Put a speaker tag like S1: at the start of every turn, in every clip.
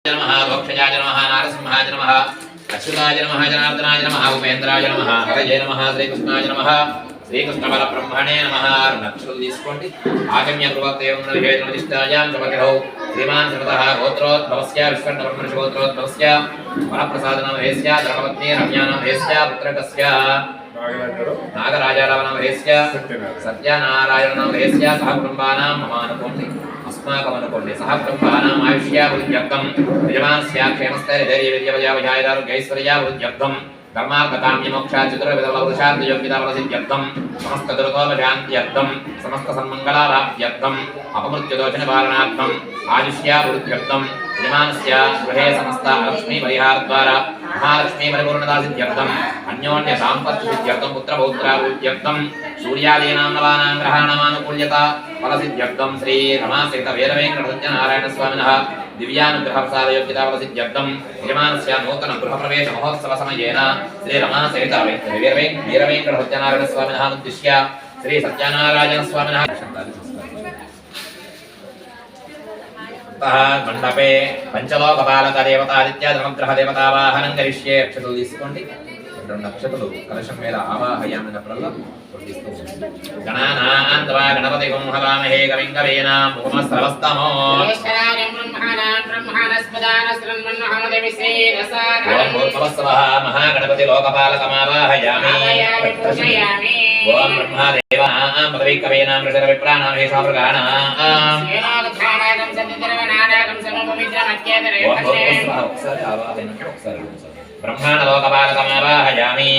S1: नमः भोक्षजाय नमः नारसिंहाय नमः अच्युताय नमः जनार्दनाय नमः उपेन्द्राय नमः हरये नमः श्रीकृष्णाय नमः श्रीकृष्णपरब्रह्मणे नमः नक्षत्रं తీసుకోండి ఆగమ్య కృపతేవం నవేదనదిష్టాయాం జపతిరౌ శ్రీమాన్ సర్వతః గోత్రోద్భవస్య విశ్వన్నబ్రహ్మణ్య గోత్రోద్భవస్య వరప్రసాదనామహేస్య ధర్మపత్ని రమ్యానామహేస్య పుత్రకస్య నాగరాజారావనామహేస్య సత్యనారాయణనామహేస్య సహ కుటుంబానాం మమానుకోండి अस्माकमनुकोण्डे सह कुटुम्बानाम् आयुष्याभिवृद्ध्यर्थं यजमानस्य क्षेमस्थैर्यधैर्यविद्यावयावयायुरारोग्यैश्वर्याभिवृद्ध्यर्थं धर्मार्थकाम्यमोक्षाच्युतुर्विधफलपुरुषार्थयोग्यताफलसिद्ध्यर्थं समस्तदुर्गोपशान्त्यर्थं समस्तसन्मङ्गलाभाप्त्यर्थम् अपमृत्युदोषनिवारणार्थम् आयुष्याभिवृद्ध्यर्थं यजमानस्य गृहे समस्त लक्ष्मीपरिहारद्वारा महालक्ष्मी परिपूर्णतासिद्ध्यर्थम् अन्योन्यसाम्पत्तिसिद्ध्यर्थं पुत्रपौत्राभिवृद्ध्यर्थं सूर्यादीनां नवानां ग्रहाणामानुकूल्यता फलसिद्ध्यर्थं श्री रमासहित वीरवेङ्कटसत्यनारायणस्वामिनः दिव्यानुग्रहप्रसादयोग्यताफलसिद्ध्यर्थं यजमानस्य नूतन गृहप्रवेशमहोत्सवसमयेन श्री रमासहित वीरवेङ्कटसत्यनारायणस्वामिनः उद्दिश्य श्री सत्यनारायणस्वामिनः मंडपे पंचलोकपालकदेवतादित्यादिनवग्रहदेवतावाहनं करिष्ये अक्षतలు తీసుకోండి రెండు అక్షతలు కలశం మీద ఆవాహయామినప్పుడల్లా కొట్టిస్తూ గణానాన్వా గణపతి హవామహే కవిం కవీనాం ఉపమస్రవస్తమో ఓం భూర్భువస్సవః మహాగణపతి లోకపాలకమావాహయామి ఓం బ్రహ్మదేవానాం పదవీ కవీనాం ఋషిరవిప్రాణాం హేషామృగాణాం ब्रह्मांड लोकपालकमावाहयामि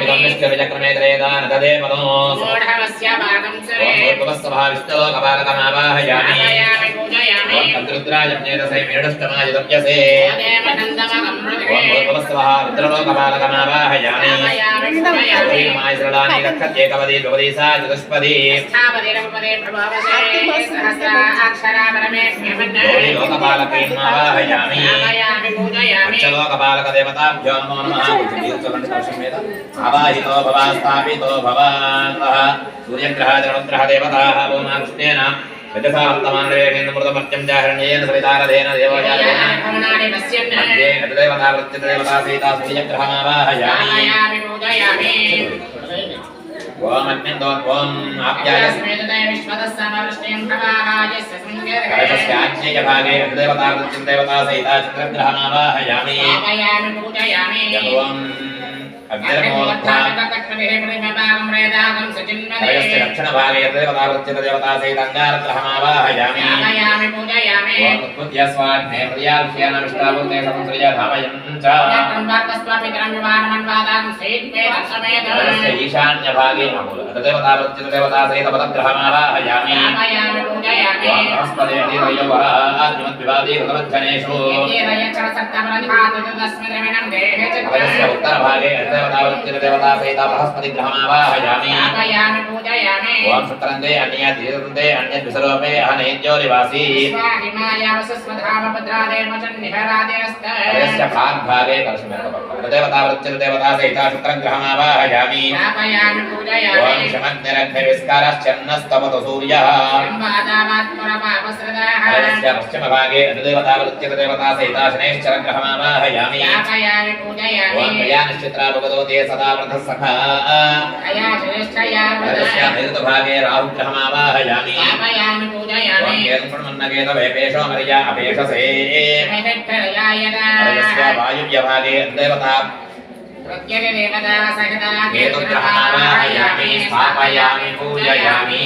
S1: ओम विष्णुचक्रमे त्रयदान तदे पदो भूर्भुवस्सवः विष्णुलोकपालकमावाहयामि ओम तद्रुद्राय ज्ञेतसे मेढुष्टमाय दप्यसे ओम भूर्भुवस्सवः रुद्रलोकपालकमावाहयामि ओम श्रदानि रक्षत्येकपदी द्विपदी सा चतुष्पदी लोकपालकीमावाहयामि पंचलोकपालक देवताभ्यो नमो नमः चलंడి కలశం మీద ఆవాహితో భవ స్థాపితో భవాన్వః సూర్యగ్రహాదినవగ్రహ దేవతాః ఓమాకృష్ణేన యజసాత్తమానరేకేంద్రమృతమర్త్యం జాహరణ్యేన సవితారధేన దేవయాలేన మధ్యే దేవతా సీతా సూర్యగ్రహమావాహయామి ఓం అగ్నిందో ఓం ఆప్యాయ కలశస్యాజ్ఞేయ భాగే దేవతా సహితా చంద్రగ్రహమావాహయామి ఓం కలశస్య దక్షిణ భాగే దేవతా సహిత అంగారగ్రహమావాహయామి ఓం ఉత్పత్య స్వాగ్నే ప్రియాఖ్యాన విష్టావృతే సంశ్రయ ధామయం చ కలశస్య ఈశాన్య భాగే దేవతా సహిత పదగ్రహమావాహయామి ఓం బృహస్పతే ధీరయోవాజ్ఞమద్వివాదీ కృతవచ్చనేషు కలశస్య ఉత్తర భాగే देवता सहित बृहस्पति ग्रहमावाहयामि ओम शुक्रंदे अन्य धीरंदे अन्य विसर्वपे अनैत्योरिवासी कलशस्य भागे देवता सहित शुक्र ग्रहमावाहयामी ओम शमग्निरग्निविस्कारश्चन्नस्तपतो सूर्यः कलशस्य पश्चिम भागे देवता सहित शनैश्चर ग्रहमावाहयामी ओम कल्याणक्षेत्रा भगवते सदा व्रतः सखा कलशस्य नैऋतभागे राहुग्रहमावाहयामि ओम केतुर्मन्नकेतवेपेशो मर्या अपेशसे कलशस्य वायुव्यभागे देवता केतुग्रहमावाहयामि स्थापयामि पूजयामि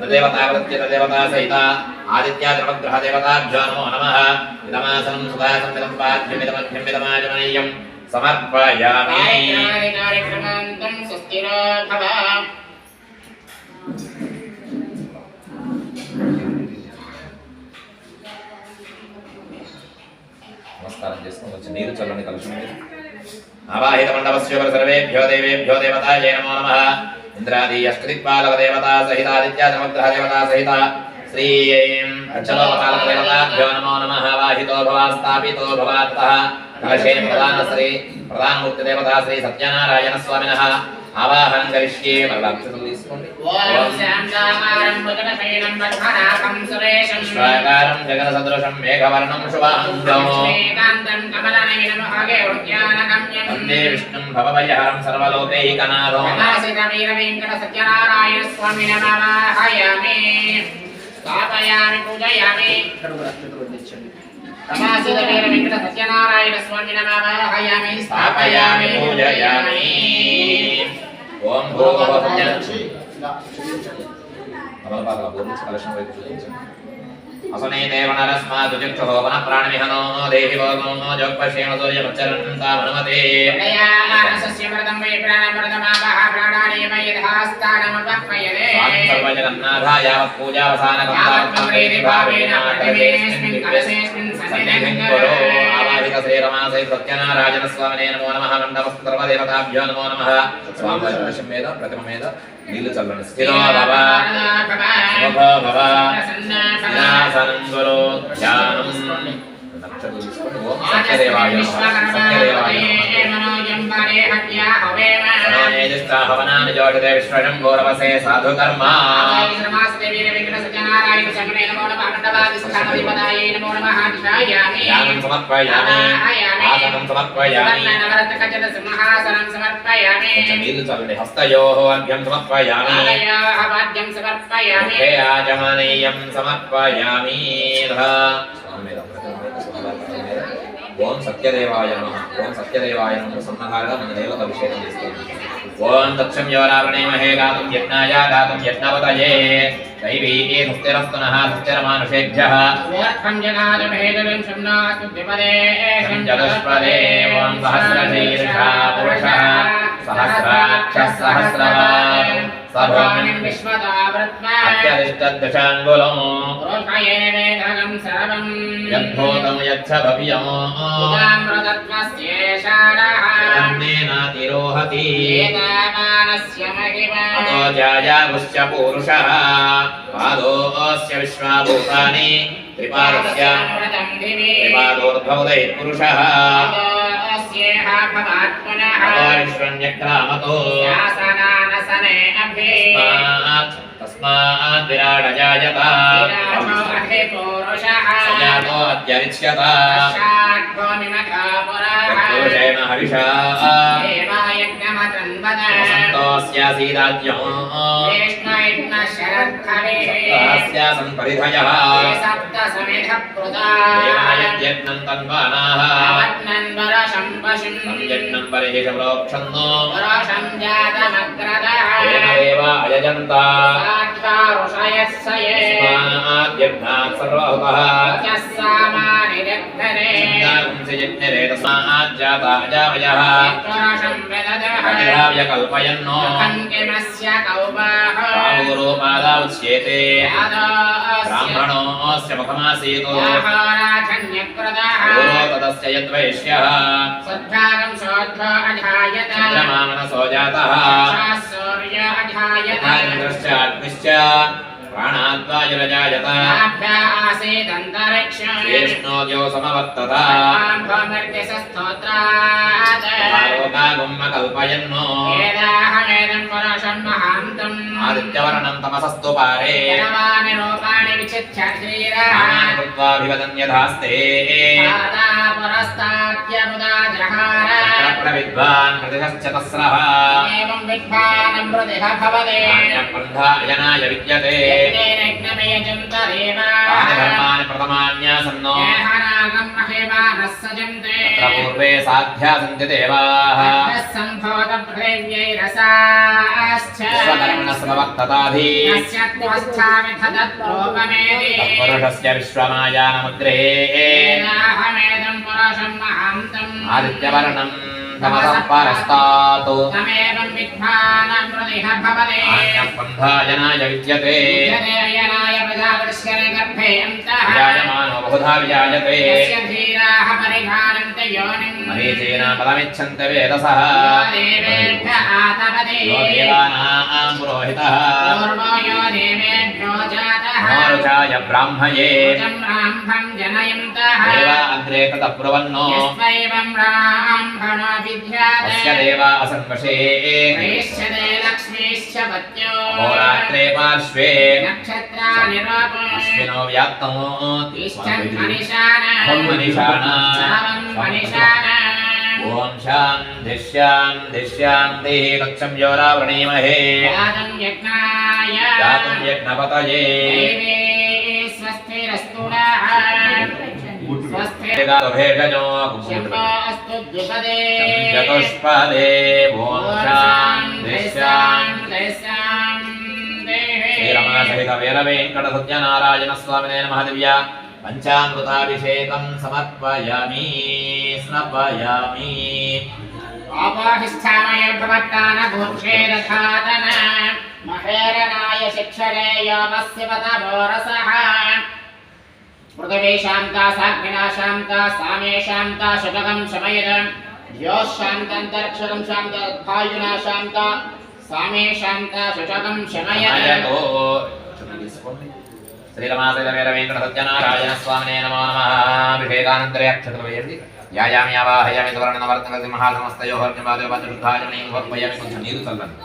S1: देवता सहित आदित्यादिनवग्रह देवताभ्यो नमो नमः इदमासनं सुदासं पाद्यमिदमध्यमिदमाजमनीयं समर्पयामि नमस्कारं చేసుకోవచ్చు నీరు చల్లని కలశం మీద ఆవాహిత మండపస్యోపరి సర్వేభ్యో దేవేభ్యో దేవతాయే నమో నమః इंद्रादी अष्टदिक्पालक देवता सहित आदित्यादिनवग्रह देवता सहित श्री पंचलोकपालक देवताभ्यो नमो नमः वाहितो भव स्थापितो भवात्तः कलशेन प्रधानमूर्ति देवता श्री सत्यनारायण स्वामिनः आवाहनं करिष्ये वरदाक्षितं తీసుకోండి ఓం శాంతాకారం భుజగశయనం పద్మనాభం సురేశం శ్వేతాకారం జగదసదృశం మేఘవర్ణం శుభాంగం శ్రీకాంతం కమలనయనం భాగే ఉద్యానగమ్యం వందే విష్ణుం భవభయహరం సర్వలోకైకనాథం నమస్తే వీర వెంకట సత్యనారాయణ స్వామి నమః స్థాపయామి పూజయామి నమస్తే వీర వెంకట సత్యనారాయణ స్వామి నమః స్థాపయామి పూజయామి ఓం భూర్భువః అమలపాదల పూర్ణ కలశం వైపు చూపించండి అసనేతే వనరస్మాతు చక్షుః వన ప్రాణమిహనో దేహి భోగో జోగపశ్యేమ సూర్యమచ్చరం తామనుమతే సస్యమృతం వై ప్రాణమృతమాపః ప్రాణాని వై యథాస్థానమపక్మయతే సర్వజగన్నాథాయ పూజావసానకర్తాత్మప్రీతి భావేన కలశేస్మిన్ సన్నిధిం కురు ఆవాహిత శ్రీరమాసై సత్యనారాయణ స్వామినే నమో నమః మండపస్థ సర్వదేవతాభ్యో నమో నమః స్వామి దర్శనం మీద ప్రతిమ మీద నీళ్లు చల్లండి స్థిరో భవ శుభో భవ శ్రీనాసనం గురు ధ్యానం నక్షత్రం తీసుకోండి ఓం సత్యదేవాయ నమః సత్యదేవాయ హవనాన్ని జోడితే విశ్వశం గౌరవసే సాధు కర్మ ధ్యానం సమర్పయామి ఆసనం సమర్పయామి నీళ్లు చల్లండి హస్తయోః అర్ఘ్యం సమర్పయామి ముఖే ఆచమనీయం సమర్పయామి ఓం సత్యదేవాయ నమః ఓం సత్యదేవాయ నమః సన్నహారగా మన దేవత అభిషేకం చేస్తుంది ఓం దక్షం యోరావణేమహే గాతుం యజ్ఞాయ గాతుం యజ్ఞపతయే దైవీకే సుస్థిరస్తునః సుస్థిరమానుషేభ్యః ఓర్ఖం జనాదమహేదరం శమ్నాతు ద్విపదే చతుష్పదే ఓం సహస్రశీర్షా పురుషః సహస్రాక్షः సహస్రవాన్ సభామిం విశ్వదావృత్వా అత్యధిష్టదశాంగులం రోషయేనేదగం సర్వం యద్భూతం యచ్చ భవ్యం ఉదామృతత్వస్యేషారః నందేనాతిరోహతి ఏతావానస్య మహిమా అతో జాయాగుశ్చ పూరుషః పాదోస్య విశ్వాభూతాని త్రిపాదస్య త్రిపాదోర్ధ్వౌదై పురుషః అస్యేహ భవాత్మనః విశ్వన్యక్రామతో శాసనానసనే అభి తస్మాత్ విరాడ జాయత సజాతో అత్యరిచ్యత పురుషేణ హవిషా వసంతోస్యాసీదాజ్యం సప్తాస్యాసన్ పరిధయః దేవాయజ్ఞం తన్వానాః యజ్ఞం పరిహిషం ప్రోక్షన్నో దేవ అయజంత ఋషయస్సయేస్మాద్యజ్ఞాత్ సర్వహుతః యజ్ఞరే తస్మాజ్జాతా అజావయః అజావ్య కల్పయన్నో కామూరో పాదా ఉచ్యేతే బ్రాహ్మణోస్య ముఖమాసీతో పూరో తదస్య యద్వైశ్యః చంద్రమా మనసో జాతః ఇంద్రశ్చాగ్నిశ్చ ప్రాణాద్వాయురజాయత శ్రీష్ణోద్యో సమవర్తత లోకాగుమ్మ కల్పయన్నో ఆదిత్యవర్ణం తమసస్తు పారే కృత్వాభివదన్యధాస్తే విద్వాన్ ప్రతిశ్చతస్రః పంధాయనాయ విద్యతే ధర్మాని ప్రథమాన్యాసన్నో పూర్వే సాధ్యా సంతి దేవాః విశ్వకర్మణ సమవర్తతాధి పురుషస్య విశ్వమాయానముద్రే ఆదిత్యవర్ణం తమసః పరస్తాత్ పంధాయనాయ విద్యతే విజాయమానో బహుధా విజాయతే मरीचेन पदमिच्छन्ति वेदसः यो देवानां पुरोहितः मारुचाय ब्राह्मये देवा अग्रे ततः ब्रुवन्नो अस्य देवा असन्वशे होरात्रे पार्श्वे अश्विनो व्यात्तमोति ओम शांति शांति शांति तत्सं योरावृणीमहे जातं यज्ञपतये भेषजो चतुष्पदे ओम शांति शांति श्रीरमणसहित वीरवेंकट सत्यनारायण स्वामिने नमः दिव्या पंचामृताभिषेकं समर्पयामि स्नपयामि
S2: आपाहिष्ठामय प्रवर्तान भूक्षेदखादन महेरनाय शिक्षणे योमस्य पदमोरसः पृथिवी शान्ता साग्निना शान्ता सामे शान्ता शतकं शमयद द्योः शान्तन्तरिक्षं शान्तद्वायुना शान्ता सामे शान्ता शतकं शमयद
S1: श्रीरमासहित वीरवेंकट सत्यनारायण स्वामिने नमो नमः अभिषेकानन्तरे अक्षतలు వేయండి యాయామి ఆవాహయామి సువర్ణవర్తన సింహాసనస్తయో హర్ణవాదో పంచశుద్ధాజమనీం సమర్పయామి కొంచెం నీరు చల్లండి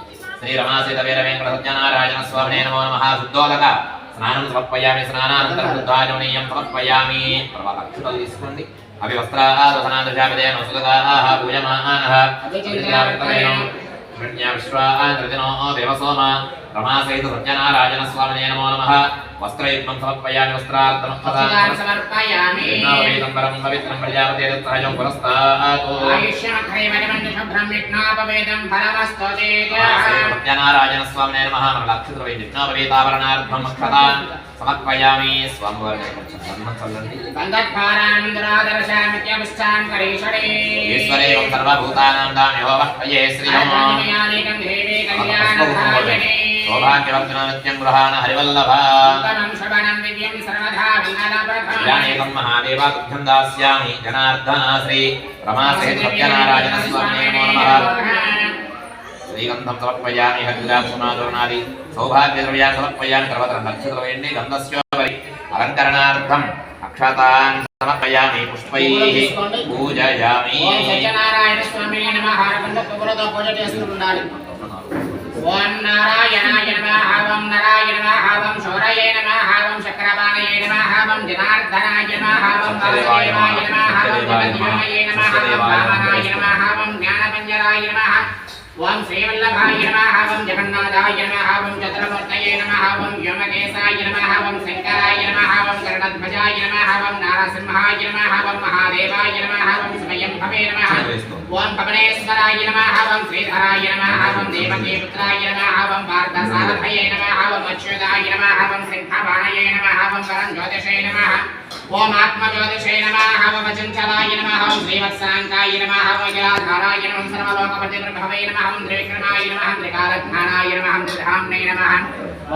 S1: శ్రీరమాసహిత వీరవేంకట సత్యనారాయణ స్వామినే నమో నమః శుద్ధోదక స్నానం సమర్పయామి స్నానానంతరం శుద్ధాజమనీయం సమర్పయామి తర్వాత అక్షతలు తీసుకోండి అవి వస్త్రాదసనాదశాపదేన సుగదాః పూజమానః అభిజింద్రావర్తయేన విశ్వాంద్రదినో దేవసోమ రమాసహిత సత్యనారాయణ స్వామినే నమో నమః वस्त्रयुक्तं समर्पयामि वस्त्रार्थं
S2: समर्पयामि
S1: यज्ञोपवीतं पवित्रं प्रजापतेरुत्सहजं पुरस्तात्
S2: आयुष्यमखैवनिमन्युषभ्रं यज्ञोपवीतं फलमस्तुते
S1: सत्यनारायण स्वामिने नमः नमलक्षत्रवै यज्ञोपवीतावरणार्थं अक्षतान् समर्पयामि स्वामिवारिणे
S2: गन्धद्भारानन्दरादर्शामित्यभिष्टान् करीषणे
S1: ईश्वरेवं सर्वभूतानां दाम्यो वह्वये श्रियम् सौभाग्यवर्धनो नित्यं गृहाण हरिवल्लभा ज्ञानेकं महादेवा तुभ्यं दास्यामि जनार्दन श्री रमासहित सत्यनारायण स्वामिने नमो नमः श्रीगन्धं समर्पयामि हरिद्राक्षमादोरणादि सौभाग्यद्रव्यान् समर्पयामि सर्वत्र नक्षत्रवेण्ये गन्धस्योपरि अलङ्करणार्थम् अक्षतान् समर्पयामि पुष्पैः पूजयामि
S2: सत्यनारायण स्वामिने नमः हारबन्धपुरतो पूजयेस्तुंडाలి ओम नारायणाय नमः ओम नारायण नमः ओम शौरये नमः ओम चक्रवाणये नमः ओम जनार्दनाय नमः ओम वासुदेवाय नमः ओम जगद्गुरुये नमः ओम वामनाय नमः ओम ज्ञानपञ्जराय नमः ओम श्रीवल्लभाय नमः ओम जगन्नाथाय नमः ओम चतुर्मूर्तये नमः ओम व्योमकेशाय नमः ओम शंकराय नमः ओम गरुडध्वजाय नमः ओम नारसिंहाय नमः ओम महादेवाय नमः ओम स्वयंभवे नमः ओम पवनेश्वराय नमः ओम श्रीधराय नमः ओम देवकीपुत्राय नमः ओम पार्थसारथये नमः ओम अच्युताय नमः ओम सिंहवाणये नमः ओम परञ्ज्योतिषे नमः ओम आत्मज्योतिषे नमः ओम चञ्चलाय नमः ओम श्रीवत्साङ्काय नमः ओम जलाधाराय नमः सर्वलोकपतिप्रभवे नमः ओम त्रिविक्रमाय नमः त्रिकालज्ञानाय नमः त्रिधाम्ने नमः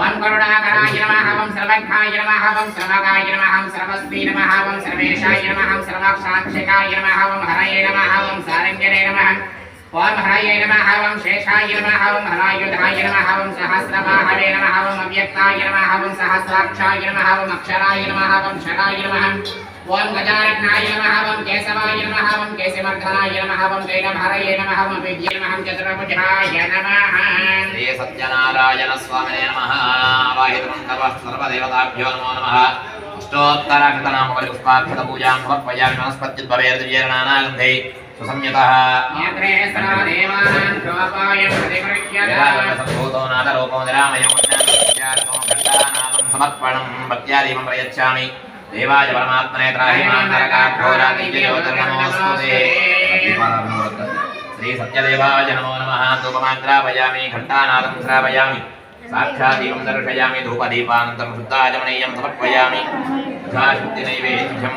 S2: ओम करुणाकराय नमः ओम सर्वज्ञाय नमः ओम सर्वगाय नमः ओम सर्वस्वी नमः ओम सर्वेशाय नमः ओम सर्वाक्षाक्षिकाय नमः ओम हरये नमः ओम सारङ्गणे नमः ओम हरये नमः ओम शेषाय नमः ओम हरायुधाय नमः ओम सहस्रबाहवे नमः ओम अव्यक्ताय नमः ओम सहस्राक्षाय नमः ओम अक्षराय नमः ओम शराय नमः ओम गजाननाय नमः ओम केशवाय नमः ओम केशवर्धनाय नमः ओम दैनभरये नमः ओम विद्ये नमः ओम चतुर्भुजाय नमः
S1: श्री सत्यनारायण स्वामिने नमः वाहितमण्डपः सर्वदेवताभ्यो नमो नमः अष्टोत्तराक्षतनामपरिपुष्पाक्षतपूजां समर्पयामि वनस्पत्युद्भवेर्दिव्येरणानागन्धे सुसंयतः सम्भूतो नादरूपो निरामयो समर्पणं भक्त्यादीपं प्रयच्छामि देवाय परमात्मने त्राहिमां नरकाघोरादिज्योतिर्नमोऽस्तुते श्री सत्यदेवाय नमो नमः धूपमाग्रापयामि घण्टानादं श्रावयामि साक्षादीपं दर्शयामि धूपदीपानन्तरं शुद्धाचमनीयं समर्पयामि यथाशक्तिनैवेद्यं